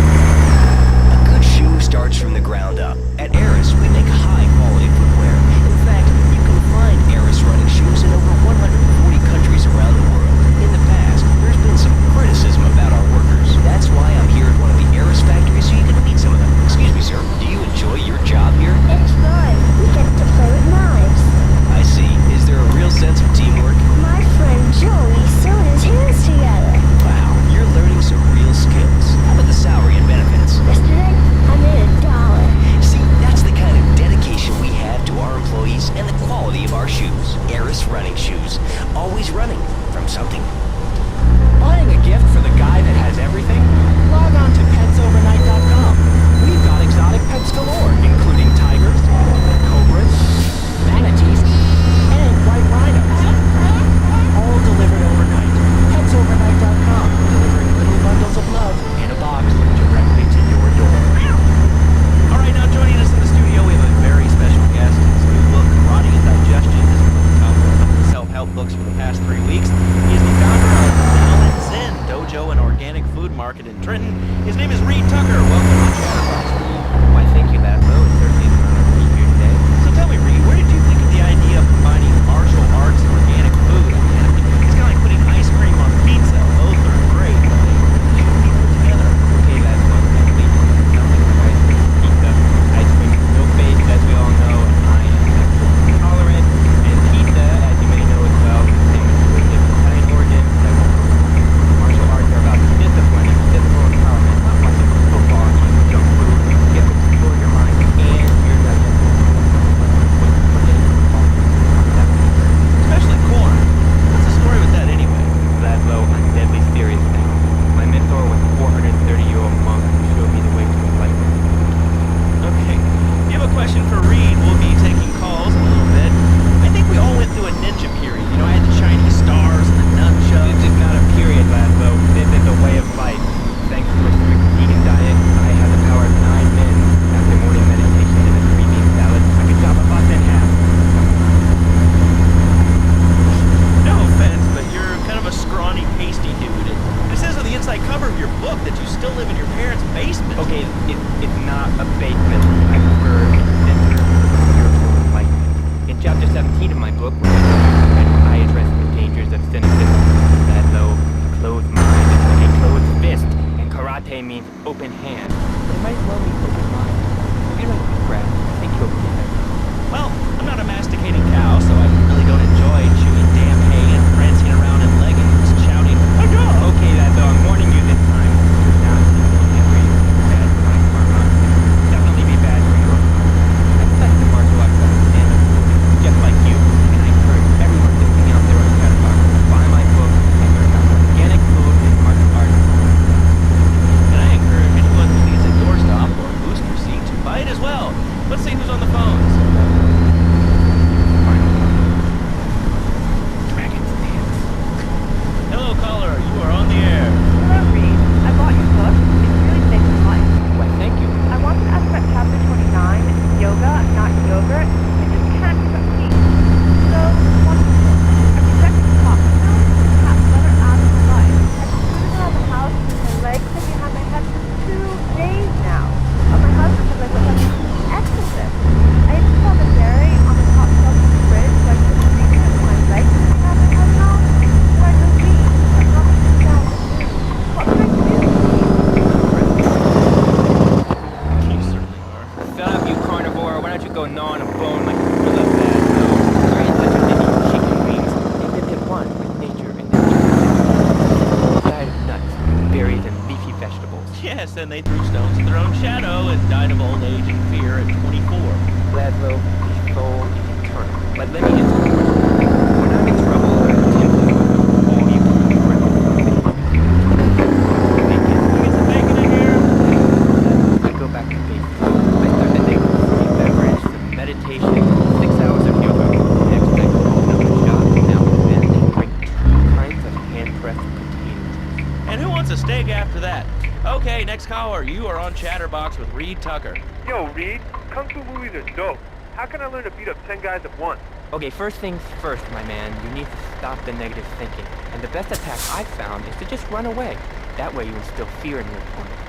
A good shoe starts from the ground up. At Eris, we make high-quality footwear. In fact, you can find Eris running shoes in over 140 countries around the world. In the past, there's been some criticism about our workers. That's why I'm here at one of the Eris factories so you can meet some of them. Excuse me, sir. Do you enjoy your job here? It's fun. We get to play with knives. I see. Is there a real sense of teamwork? My friend Joey sewed his hands together. Wow, you're learning some real skills. How about the salary and benefits? Yesterday, I made $1. See, that's the kind of dedication we have to our employees and the quality of our shoes. Eris running shoes. Always running from something. Buying a gift for the guy that has everything? Log on to petsovernight.com. We've got exotic pets galore, including tigers, cobras, manatees, and white rhinos. All delivered overnight. Petsovernight.com, delivering little bundles of love in a box directly to your door. All right, now joining us in the studio, we have a very special guest. His new book, Karate and Digestion, has been on the top of self-help books for the past 3 weeks. He is the founder of Now and Zen Dojo and Organic Food Market in Trenton. His name is Reed Tucker. Welcome to Chatterbox. Why, thank you, Laszlo. It's certainly an honor to be here today. So tell me, Reed, where did you think of the idea of combining martial arts and organic food? I mean, it's kind of like putting ice cream on pizza. Both are great, but they should be put together. Okay, Laszlo, actually, nothing like ice cream, pizza. Ice cream, no face, as we all know, and I am lactose intolerant. And pizza, as you may know as well, contains different Italian origins. Martial arts are about discipline and physical empowerment, not much of a football and junk food. You have to control your mind and your digestion. Especially I cover of your book that you still live in your parents' basement. Okay, it's not a basement. I prefer center of your home. Like in chapter 17 of my book, where I address the dangers of cynicism, that low, closed mind is like a closed fist, and karate means open hand. But it might as well mean open mind. You know, Brad, I think you'll get it. Well, I'm not a masticating cow, so I really don't enjoy chewing damn hay and prancing around in leggings, shouting, "Hi-ya!" Okay, lad, though, I'm warning you this time. Do not every bad my karma. Definitely be bad for your I studied the martial arts at stand-up movie, just like you, and I encourage everyone listening out there on the Chatterbox to buy my book and learn about organic food and martial arts. And I encourage anyone who needs a doorstop or a booster seat to buy it as well. Let's see who's on the phones. Hello, caller. You are on the air. Hello, Reed. I bought your book. It's really saved my life. Why, thank you. I want to ask about chapter 29, yoga, not yogurt. It just can't be complete. So, what is it? I rejected the talk now. Perhaps better out of my life. I've been sitting around the house with my legs sitting behind my head for 2 days now. But my husband says I look like an exorcist. I even saw the dairy on the top shelf of the fridge, so I put the reading with my legs sitting behind my head now. So I believe I'm not sitting down with you. What can I do? You certainly are. Shut up, you carnivore. Why don't you go gnaw on a bone like a gorilla bad? No. Very such a thing as chicken wings. They lived at one with nature and their diet of nuts, berries, and leafy vegetables. Yes, and they threw stones at their own shadow and died of old age and fear at 24. Gladwell, his soul is eternal. But let me answer the question. When I'm in trouble, I tend to all you I go back to basics. I start the day with a beverage, some meditation, 6 hours of yoga. Next, I go home to my shop. Now and then, they bring 2 kinds of hand-pressed potatoes. And who wants a steak after that? Okay, next caller. You are on Chatterbox with Reed Tucker. Yo, Reed, Kung Fu movies are dope. How can I learn to beat up 10 guys at once? Okay, first things first, my man. You need to stop the negative thinking. And the best attack I've found is to just run away. That way you instill fear in your opponent.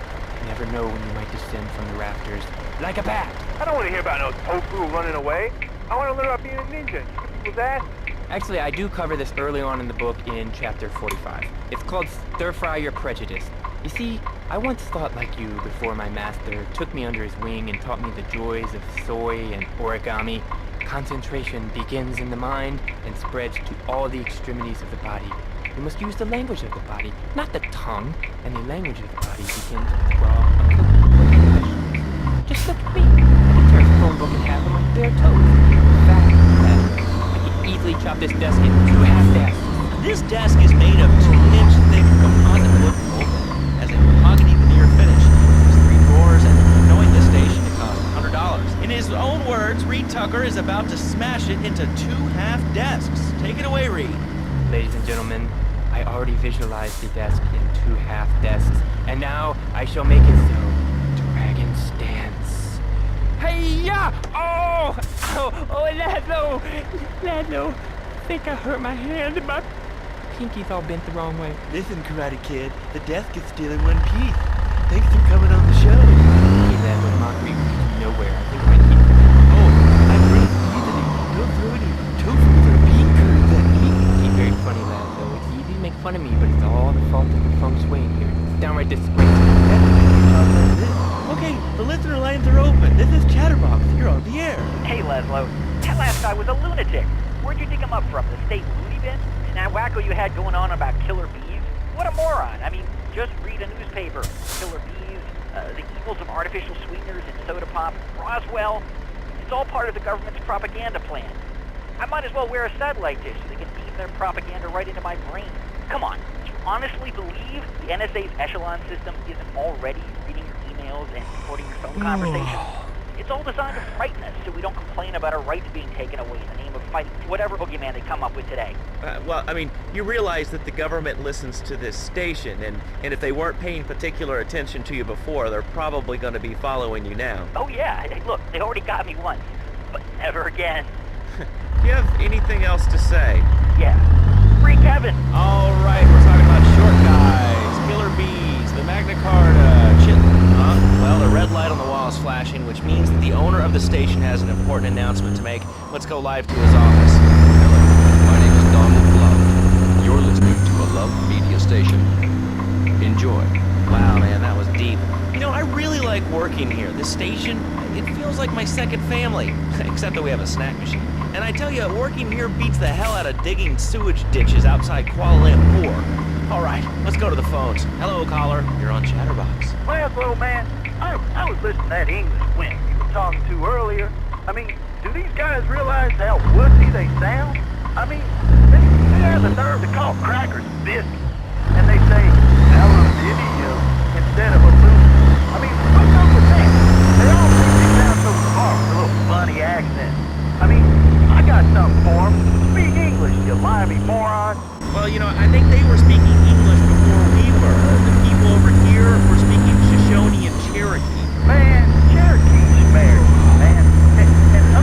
You never know when you might descend from the rafters like a bat. I don't want to hear about no tofu running away. I want to learn about being a ninja and kick people's ass. Actually, I do cover this early on in the book in chapter 45. It's called Stir Fry Your Prejudice. You see, I once thought like you before my master took me under his wing and taught me the joys of soy and origami. Concentration begins in the mind and spreads to all the extremities of the body. You must use the language of the body, not the tongue, and the language of the body begins with raw, uncooked vegetables. Just look at me. I can tear a phone book in half with my bare toes. In fact, I can easily chop this desk in 2 half desks. This desk is made of 2-inch thick composite wood molded, as a mahogany veneer finish. There's 3 drawers, and knowing the station, it cost $100. In his own words, Reed Tucker is about to smash it into 2 half desks. Take it away, Reed. Ladies and gentlemen, I already visualized the desk in 2 half desks, and now I shall make it so. Dragon stance. Hey-ya! Oh! Oh, Laszlo! Laszlo! I think I hurt my hand and my pinky's all bent the wrong way. Listen, Karate Kid, the desk is still in one piece. Thanks for coming on the show. Hey, Laszlo, mockery leads nowhere. I think my teeth. Oh, I'm really easily. Don't throw any tofu or bean curds at me. Okay, very funny, Laszlo. It's easy to make fun of me, but it's all the fault of the feng shui here. It's downright disgraceful. Okay, the listener lines are open. This is Chatterbox. You're on the air. Hey, Laszlo. That last guy was a lunatic. Where'd you dig him up from? The state loony bin? And that wacko you had going on about killer bees? What a moron. I mean, just read a newspaper. Killer bees, the evils of artificial sweeteners and soda pop, Roswell. It's all part of the government's propaganda plan. I might as well wear a satellite dish so they can beam their propaganda right into my brain. Come on, do you honestly believe the NSA's echelon system isn't already reading your emails and recording your phone conversations? It's all designed to frighten us so we don't complain about our rights being taken away in the name of fighting whatever boogeyman they come up with today. Well, I mean, you realize that the government listens to this station, and if they weren't paying particular attention to you before, they're probably going to be following you now. Oh yeah, hey, look, they already got me once, but never again. Do you have anything else to say? Yeah. Free Kevin! All right, we're talking about short guys, killer bees, the station has an important announcement to make. Let's go live to his office. Hello, my name is Donald Love. You're listening to a Love Media station. Enjoy. Wow, man, that was deep. You know, I really like working here. This station, it feels like my second family, except that we have a snack machine. And I tell you, working here beats the hell out of digging sewage ditches outside Kuala Lumpur. All right, let's go to the phones. Hello, caller. You're on Chatterbox. Well, little man, I was listening to that English wimp you were talking to earlier. I mean, do these guys realize how wussy they sound? I mean, they have the nerve to call crackers biscuits. And they say, aluminium instead of aluminum. I mean, what's up with that? They all think they sound so smart with a little funny accent. I mean, I got something for them. Speak English, you limey moron. Well, you know, I think they were speaking English before we were. The people over here were speaking Shoshone and Cherokee. Man, Cherokee's Cherokee, man. And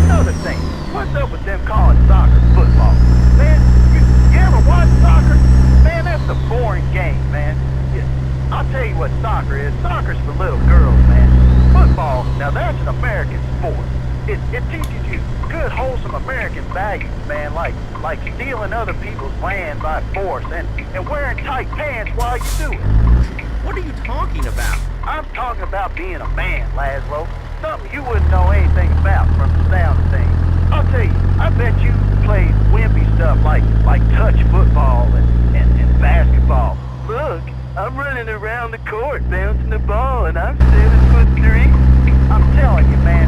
another thing, what's up with them calling soccer football? Man, you ever watch soccer? Man, that's a boring game, man. Yeah, I'll tell you what soccer is. Soccer's for little girls, man. Football, now that's an American sport. It teaches you good, wholesome American values, man, like stealing other people's land by force and wearing tight pants while you do it. What are you talking about? I'm talking about being a man, Laszlo. Something you wouldn't know anything about from the sound of things. I'll tell you, I bet you played wimpy stuff like touch football and basketball. Look, I'm running around the court bouncing the ball and I'm 7'3". I'm telling you, man,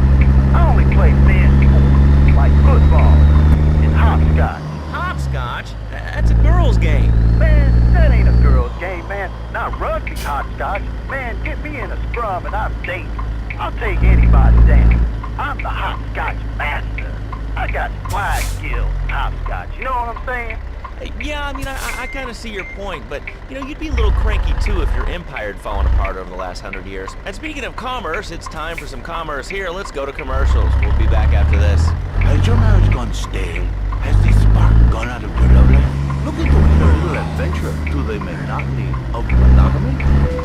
I only play men's sports like football and hopscotch. Hopscotch? That's a girl's game. Man, that ain't a girl's game, man. Not rugby hopscotch. Man, get me in a scrum and I'm dangerous. I'll take anybody down. I'm the hopscotch master. I got fly skills in hopscotch. You know what I'm saying? Yeah, I mean, I kind of see your point, but, you know, you'd be a little cranky, too, if your empire had fallen apart over the last 100 years. And speaking of commerce, it's time for some commerce here. Let's go to commercials. We'll be back after this. Has your marriage gone stale? Has the spark gone out of your love life? Looking to a little adventure to the monotony of monogamy?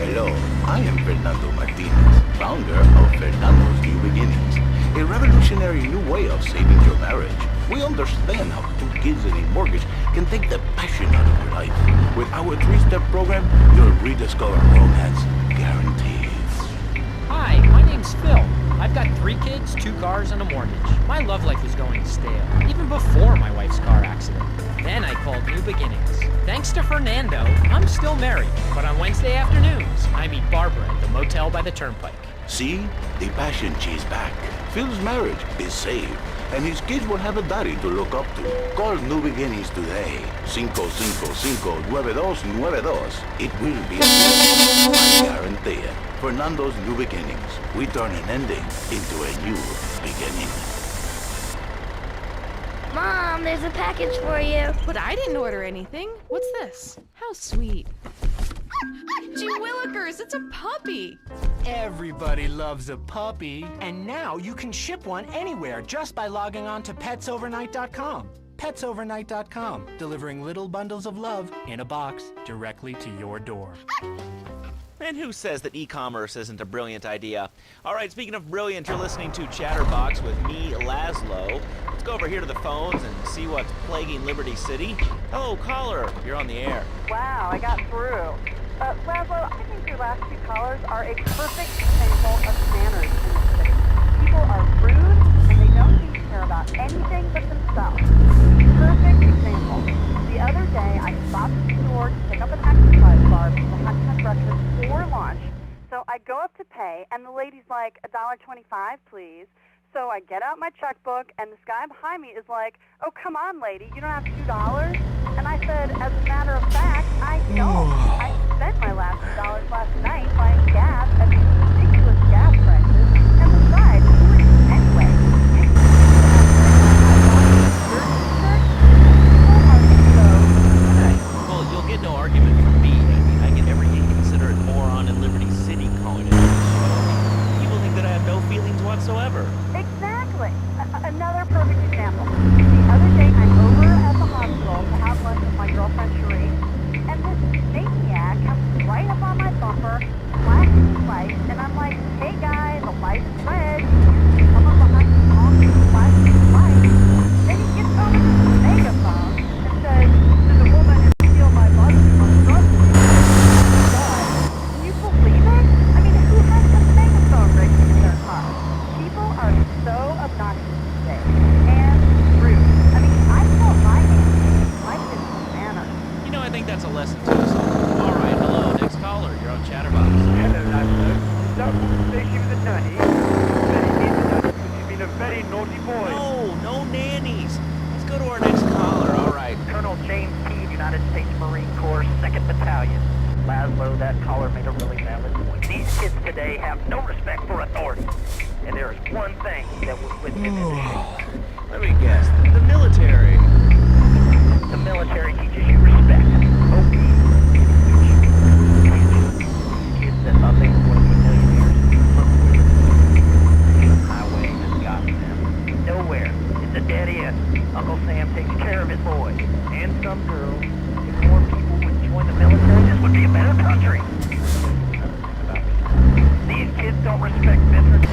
Hello, I am Fernando Martinez, founder of Fernando's New Beginnings, a revolutionary new way of saving your marriage. We understand how 2 kids and a mortgage can take the passion out of your life. With our 3-step program, you'll rediscover romance guaranteed. Hi, my name's Phil. I've got 3 kids, 2 cars, and a mortgage. My love life is going stale, even before my wife's car accident. Then I called New Beginnings. Thanks to Fernando, I'm still married, but on Wednesday afternoons, I meet Barbara at the motel by the turnpike. See? The passion she's back. Phil's marriage is saved, and his kids will have a daddy to look up to. Call New Beginnings today. 555-9292. It will be a I guarantee it. Fernando's New Beginnings. We turn an ending into a new beginning. Mom, there's a package for you. But I didn't order anything. What's this? How sweet. Gee willikers, it's a puppy. Everybody loves a puppy. And now you can ship one anywhere just by logging on to petsovernight.com. Petsovernight.com, delivering little bundles of love in a box directly to your door. And who says that e-commerce isn't a brilliant idea? All right, speaking of brilliant, you're listening to Chatterbox with me, Laszlo. Let's go over here to the phones and see what's plaguing Liberty City. Hello, caller. You're on the air. Wow, I got through. Laszlo, I think your last 2 callers are a perfect example of manners in this city. People are rude, and they don't seem to care about anything but themselves. Perfect example. The other day, I stopped at the store to pick up an exercise bar because I hadn't had breakfast or lunch. So I go up to pay, and the lady's like, $1.25, please. So I get out my checkbook, and this guy behind me is like, oh, come on, lady, you don't have $2? And I said, as a matter of fact, I don't. I spent my last $2 last night buying gas at these ridiculous gas prices. And besides, who are you anyway? Well, you'll get no argument from me. I get every inconsiderate moron in Liberty City calling it. People think that I have no feelings whatsoever. Exactly. Another perfect example. The other day, I'm over at the hospital to have lunch with my girlfriend Cherie, and this maniac comes right up on made a really valid point. These kids today have no respect for authority. And there is one thing that would withstand this. Let me guess. The military. The military teaches you respect. Kids that thought they were going to be millionaires. The highway has got them. Nowhere. It's a dead end. Uncle Sam takes care of his boys. And some girls. If more people would join the military, this would be a better country. These kids don't respect veterans.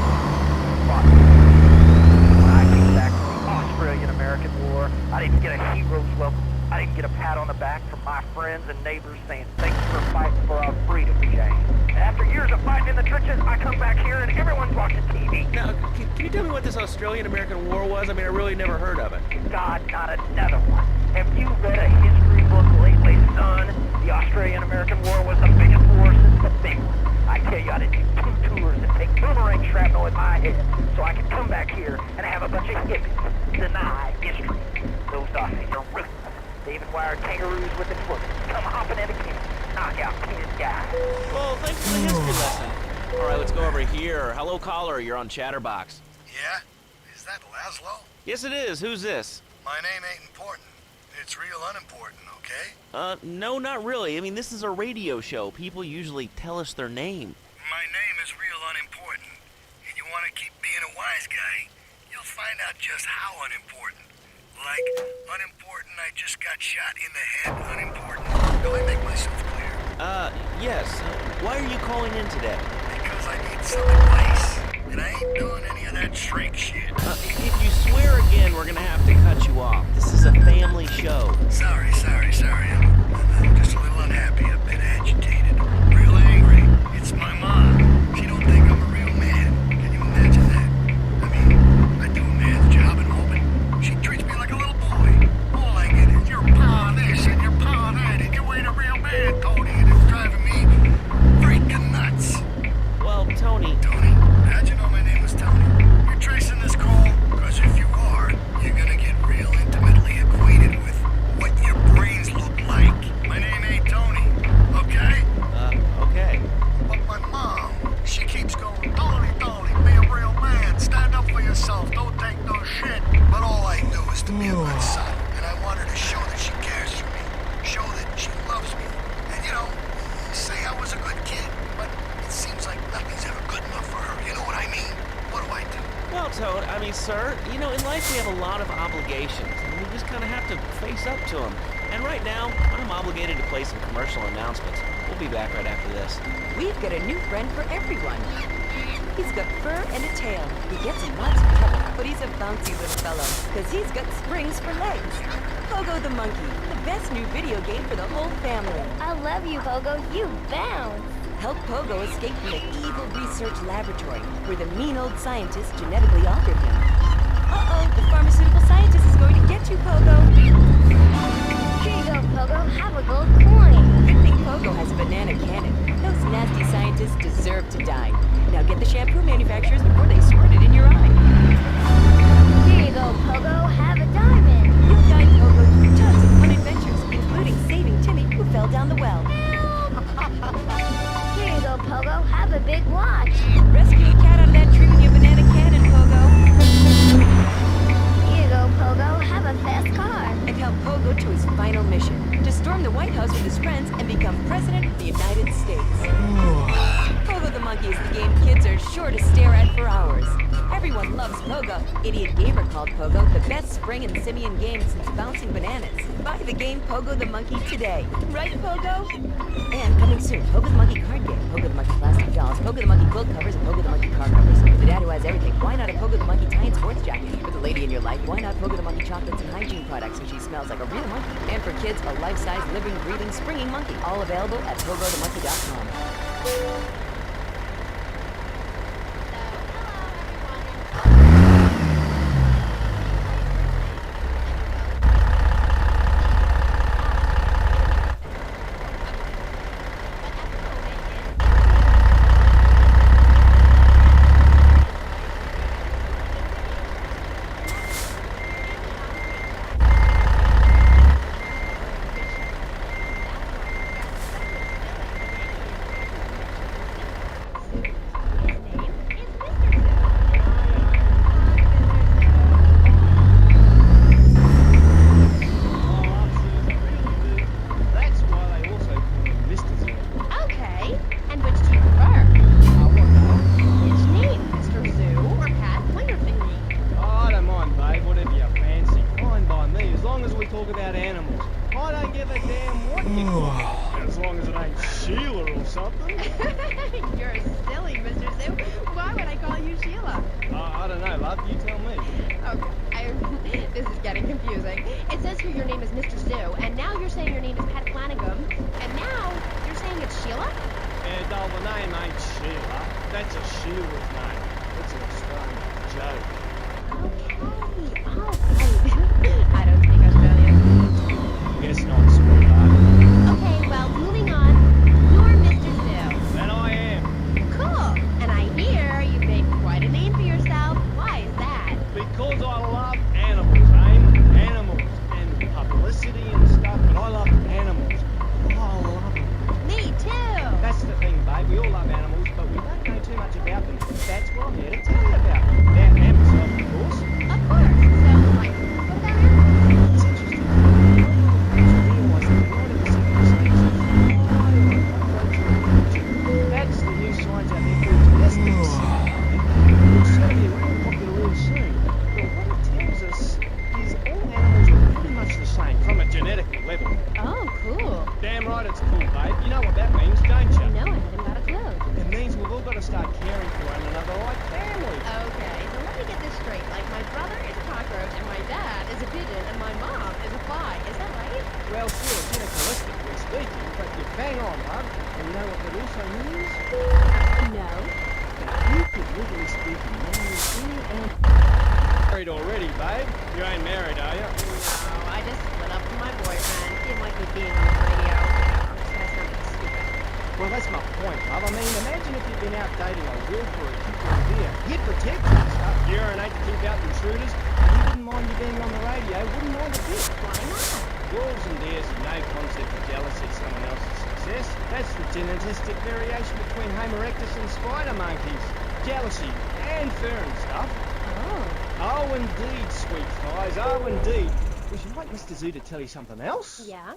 When I came back from the Australian-American War, I didn't get a hero's welcome. I didn't get a pat on the back from my friends and neighbors saying, thanks for fighting for our freedom, James. After years of fighting in the trenches, I come back here and everyone's watching TV. Now, can you tell me what this Australian-American War was? I mean, I really never heard of it. God, not another one. Have you read a history book lately, son? The Australian-American War was the biggest war since the big one. I tell you, I did 2 tours and take boomerang shrapnel in my head so I could come back here and have a bunch of hippies deny history. Those Aussies are ruthless. They even wired kangaroos with explosives. Come hopping in again. Knock out 10 guys. Well, thanks for the history lesson. All right, let's go over here. Hello, caller. You're on Chatterbox. Yeah? Is that Laszlo? Yes, it is. Who's this? My name ain't important. It's real unimportant, okay? No, not really. I mean, this is a radio show. People usually tell us their name. My name is real unimportant. And you want to keep being a wise guy, you'll find out just how unimportant. Like, unimportant, I just got shot in the head, unimportant. Do I make myself clear? Yes. Why are you calling in today? Because I need some advice. And I ain't doing any of that shrink shit. If you swear again, we're gonna have to cut you off. This is a family show. Sorry. I'm just a little unhappy. I've been agitated. Real angry. It's my mom. She don't think I'm a real man. Can you imagine that? I mean, I do a man's job and all, but she treats me like a little boy. All I get is your paw this and your paw that, and you ain't a real man, Tony, and it's driving me freaking nuts. Well, Tony. Tony? How'd you know my name was Tony? You're tracing this call? Because if you are, you're gonna get real intimately acquainted with what your brains look like. My name ain't Tony, okay? Okay. But my mom, she keeps going, Tony, be a real man, stand up for yourself, don't take no shit. But all I do is to be a good son, and I want her to show that she cares for me, show that she loves me, and say I was a good kid, but it seems like nothing's ever good enough for her, you know what I mean? What do I do? Well, sir, in life we have a lot of obligations, and we just kind of have to face up to them. And right now, I'm obligated to play some commercial announcements. We'll be back right after this. We've got a new friend for everyone. He's got fur and a tail. He gets in lots of trouble, but he's a bouncy little fellow, because he's got springs for legs. Pogo the Monkey, the best new video game for the whole family. I love you, Pogo. You bounce. Help Pogo escape from the evil research laboratory, where the mean old scientist genetically altered him. Uh-oh, the pharmaceutical scientist is going to get you, Pogo. Here you go, Pogo. Have a gold coin. Good thing Pogo has a banana cannon. Those nasty scientists deserve to die. Now get the shampoo manufacturers before they squirt it in your eye. Here you go, Pogo. Have a diamond. You'll guide Pogo through tons of fun adventures, including saving Timmy, who fell down the well. Here you go, Pogo. Have a big watch. Rescue a cat out of that tree with your banana cannon, Pogo. Here you go, Pogo. Have a fast car. And help Pogo to his final mission, to storm the White House with his friends and become President of the United States. Pogo the Monkey is the game kids are sure to stare at for hours. Everyone loves Pogo. Idiot Gamer called Pogo the best spring and simian game since bouncing bananas. Buy the game Pogo the Monkey today. Right, Pogo? And coming soon, Pogo the Monkey card game, Pogo the Monkey plastic dolls, Pogo the Monkey quilt covers, and Pogo the Monkey car covers. For the dad who has everything, why not a Pogo the Monkey tie-in sports jacket? For the lady in your life, why not Pogo the Monkey chocolates and hygiene products so she smells like a real monkey? And for kids, a life-size, living, breathing, springing monkey. All available at pogothemonkey.com. shield, huh? That's a shield, mate. It's an Australian joke. I don't speak Australian. Guess not, sweetheart. Okay, well, moving on. You're Mr. Phil. And I am. Cool. And I hear you've made quite a name for yourself. Why is that? Because I love animals, Aim. Animals. And publicity and stuff, but I love animals. Oh, I love them. Me too. That's the thing, babe. We all love animals, but we don't know too much about them. That's what I'm here to tell you about. And myself, of course. Of course. So, like, what about animals? It's interesting. Realise that 90% of the snakes are fly or cockroaches. That's the new science out there called genetics. It's going to be real popular real soon. But what it tells us is all animals are pretty much the same from a genetic level. Oh, cool. Damn right it's cool, babe. You know what that means, don't you? No, I haven't got a clue. It means we've all got to start caring for one another like family. Okay, so let me get this straight. Like, my brother is a cockroach, and my dad is a pigeon, and my mom is a fly. Is that right? Well, sure, generalistically speaking, but you're bang on, love. And you know what that also means? No. You could legally speaking marry any animal. Married already, babe? You ain't married, are you? No, I just split up with my boyfriend. He didn't like me being on the radio. Said something stupid. Well, that's my point, love. I mean, imagine if you'd been out dating a wolf or a kid or a deer. He'd protect you and stuff, urinate to keep out intruders, and he wouldn't mind you being on the radio, wouldn't mind a bit. Why not? Wolves and deers have no concept of jealousy of someone else's success. That's the genetic variation between Homo erectus and spider monkeys. Jealousy and fur and stuff. Oh, indeed, sweet thighs. Oh, indeed. Would you like Mr. Zoo to tell you something else? Yeah?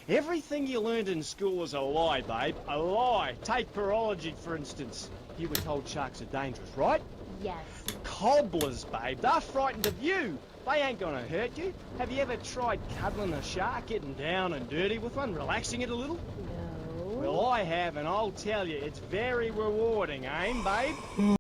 Everything you learned in school is a lie, babe. A lie. Take parology, for instance. You were told sharks are dangerous, right? Yes. Cobblers, babe. They're frightened of you. They ain't gonna hurt you. Have you ever tried cuddling a shark, getting down and dirty with one, relaxing it a little? No. Well, I have, and I'll tell you, it's very rewarding, ain't babe?